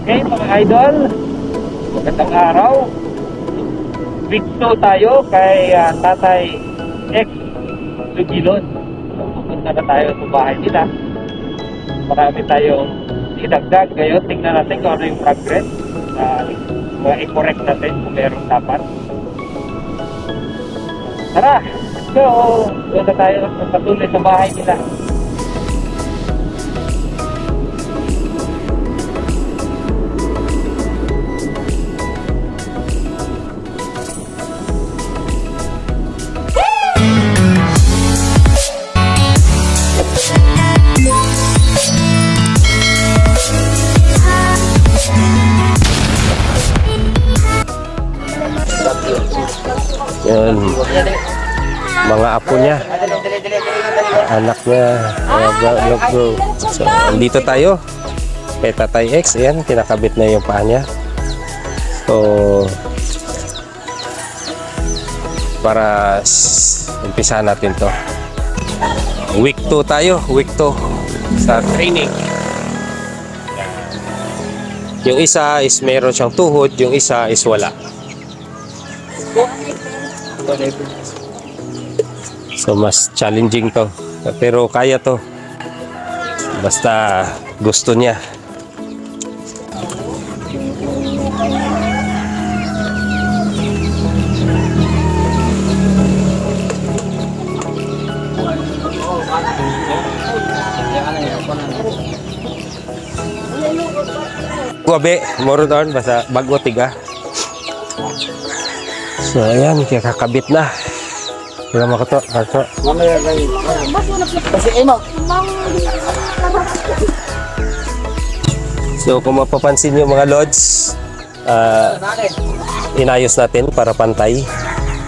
Okay mga idol, magandang araw. Week 2 tayo kay Tatay X Sugilon. Pupunta na tayo sa bahay nila. Marami tayong idagdag. Ngayon tingnan natin kung ano yung progress. I-correct natin kung meron dapat. Tara! So, doon na tayo patuloy sa bahay nila. Yan, mga apo niya, anak niya, so, andito tayo kay Tatay X. Ayan, kinakabit na yung paa niya. So, para umpisa natin to. Week 2 tayo, week 2 sa training. Yung isa is meron siyang tuhod, yung isa is wala. So mas challenging to, pero kaya to basta gusto niya. Gabi, moro doon basta bago tiga. So ayan, kakabit na. Wala mo kato, kato. So kung mapapansin nyo mga lods, inayos natin para pantay.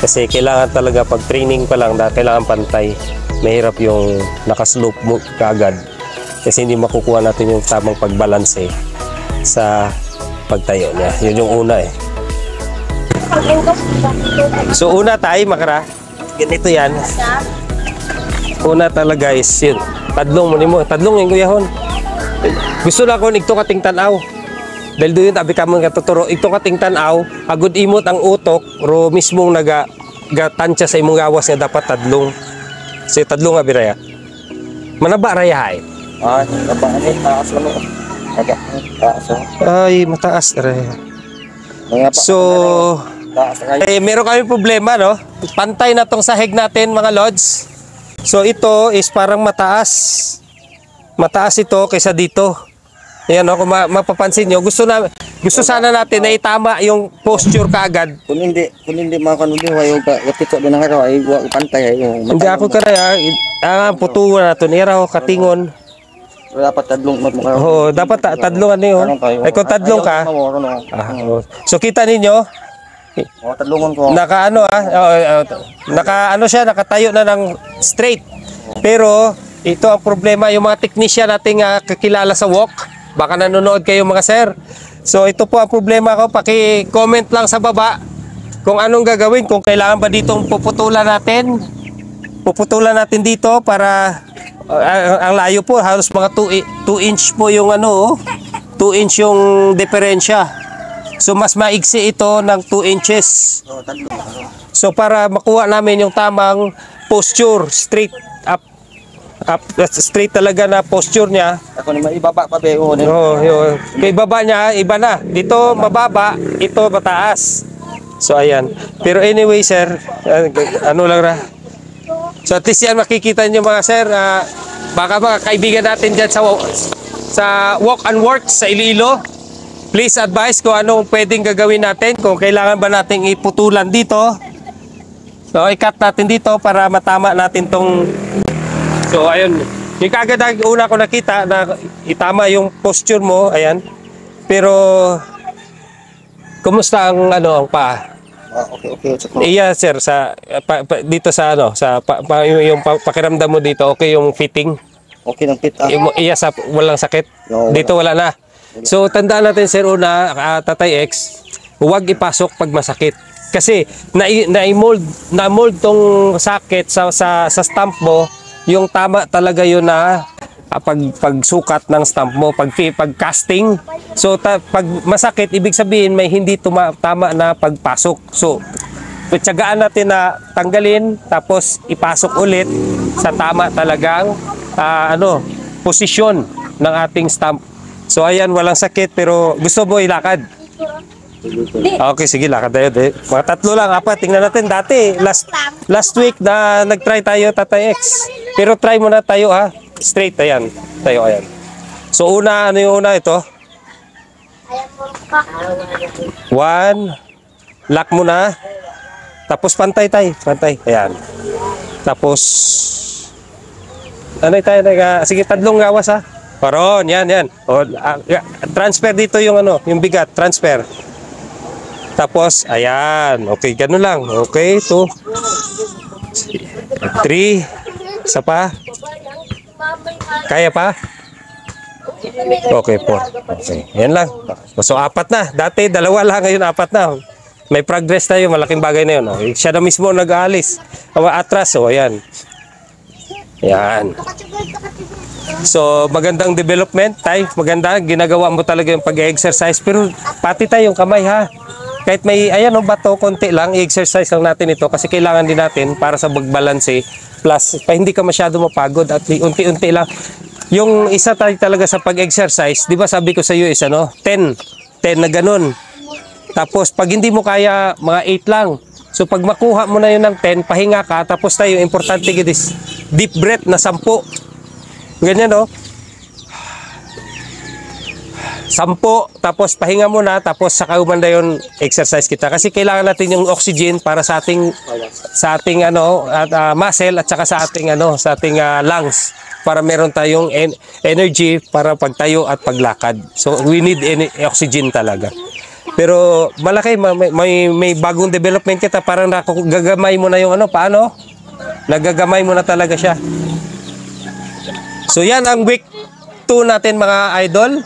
Kasi kailangan talaga pag training pa lang, kailangan pantay. Mahirap yung nakaslope mo kaagad. Kasi hindi makukuha natin yung tamang pagbalanse sa pagtayo niya. Yun yung una eh. So una tayo makara, ganito yan. Una talaga is yun, tadlong mo, tadlong yung kuyahon. Gusto na ko nigto kating tanaw. Dahil doon tabi ka mong katuturo, ito kating tanaw, agud imot ang utok, ro mismong nagatansya sa imong gawas nga dapat tadlong. So tadlong nga biraya. Manaba raya ay. Ay, mataas raya. So, meron kami problema, no? Pantay na tong sahig natin, mga lods. So, ito is parang mataas. Mataas ito kaysa dito. Ayan, no? Kung mapapansin nyo, gusto sana natin na itama yung posture kaagad. Kung hindi makakanuli, yung kapito din ang araw, ay pantay. Hindi ako karaya, putuwa na ito. Nira ko katingon. Dapat tadlong magmukha. Oo, dapat tadlong ano yun. Ay, kung tadlong ka. So, kita ninyo, tadlongon ko. Nakatayo na ng straight. Pero ito ang problema, yung mga technician nating kakilala sa walk. Baka nanonood kayo mga sir. So ito po ang problema ko. Paki-comment lang sa baba kung anong gagawin, kung kailangan ba ditong puputulan natin. Puputulan natin dito para ang layo po halos mga 2 inch po yung 2 inch yung diferensya. So mas maigsi ito ng 2 inches. So para makuha namin yung tamang posture, straight up, straight talaga na posture niya. Ako ni maibaba pa be. Kay baba niya iba na. Dito mababa, ito mataas. So ayan. Pero anyway sir, ano lang ra. So at least yan makikita niyo mga sir, baka mga kaibigan natin diyan sa walk and work sa Iloilo. Please advise kung anong pwedeng gagawin natin, kung kailangan ba nating iputulan dito. So i-cut natin dito para matama natin tong. So ayun, yung kagad una ko nakita na itama yung posture mo, ayan. Pero kumusta ang ang paa? Okay. Iya sir, sa dito sa yung pakiramdam mo dito, okay yung fitting? Okay ng fit. Iya sa walang sakit? No, dito wala na. So tandaan natin sir una, Tatay X, huwag ipasok pag masakit. Kasi na-mold tong sakit sa stump mo, yung tama talaga yun na pagsukat ng stamp mo, pag casting. So pag masakit, ibig sabihin may hindi tama na pagpasok. So tsagaan natin na tanggalin tapos ipasok ulit sa tama talagang posisyon ng ating stamp. So ayan, walang sakit pero gusto mo ilakad. Okay, sige, lakad tayo. Mga 3 lang, 4. Tingnan natin. Dati, last week na nag-try tayo, Tatay X. Pero try muna tayo ha. Straight, ayan. Tayo, ayan. So una, ano yung una ito? 1. Lock muna. Tapos pantay tayo. Pantay, ayan. Tapos, ano tayo? Sige, 3 gawas ha. Paron, yan. O, transfer dito yung yung bigat. Transfer. Tapos, ayan. Okay, ganun lang. Okay, 2. 3. Isa pa. Kaya pa? Okay, 4. Okay, yan lang. So, 4 na. Dati, 2 lang. Ngayon, 4 na. May progress tayo. Malaking bagay na yun. Okay. Siya na mismo nag-aalis. Atras. O, ayan. Yan. So, magandang development. Maganda. Ginagawa mo talaga yung pag-exercise. Pero, pati tayo yung kamay, ha? Kahit may, bato, konti lang, i-exercise lang natin ito kasi kailangan din natin para sa magbalanse. Plus, hindi ka masyado mapagod at unti-unti lang. Yung isa tayo talaga sa pag-exercise, di ba sabi ko sa iyo is 10 na ganun. Tapos, pag hindi mo kaya, mga 8 lang. So, pag makuha mo na yun ng 10, pahinga ka. Tapos tayo, importante is deep breath na 10. Ganyan, no? 10, tapos pahinga muna, tapos saka umanda yung exercise kita. Kasi kailangan natin yung oxygen para sa ating muscle at saka sa ating lungs para meron tayong energy para pagtayo at paglakad. So we need oxygen talaga. Pero malaki, may bagong development kita, parang gagamay mo na yung paano? Nagagamay mo na talaga siya. So yan ang week 2 natin mga idol.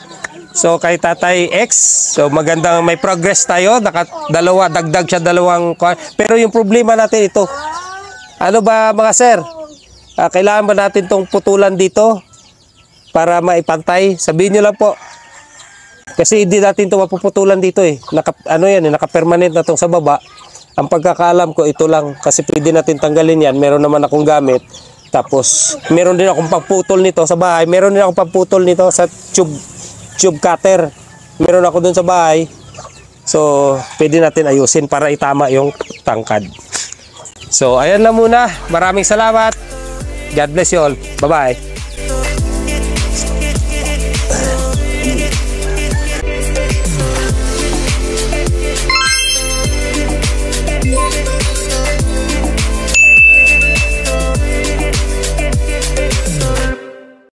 So kay Tatay X, so magandang may progress tayo, dagdag siya 2. Pero yung problema natin ito, ano ba mga sir? Kailangan ba natin tong putulan dito para maipantay? Sabihin nyo lang po. Kasi hindi natin ito mapuputulan dito eh. Naka-permanent na tong sa baba. Ang pagkakaalam ko ito lang kasi pwede natin tanggalin yan. Meron naman akong gamit. Tapos meron din akong pagputol nito sa bahay. Meron din akong pagputol nito sa tube cutter. Meron ako dun sa bahay. So, pwede natin ayusin para itama yung tangkad. So, ayan lang muna. Maraming salamat. God bless you all. Bye-bye.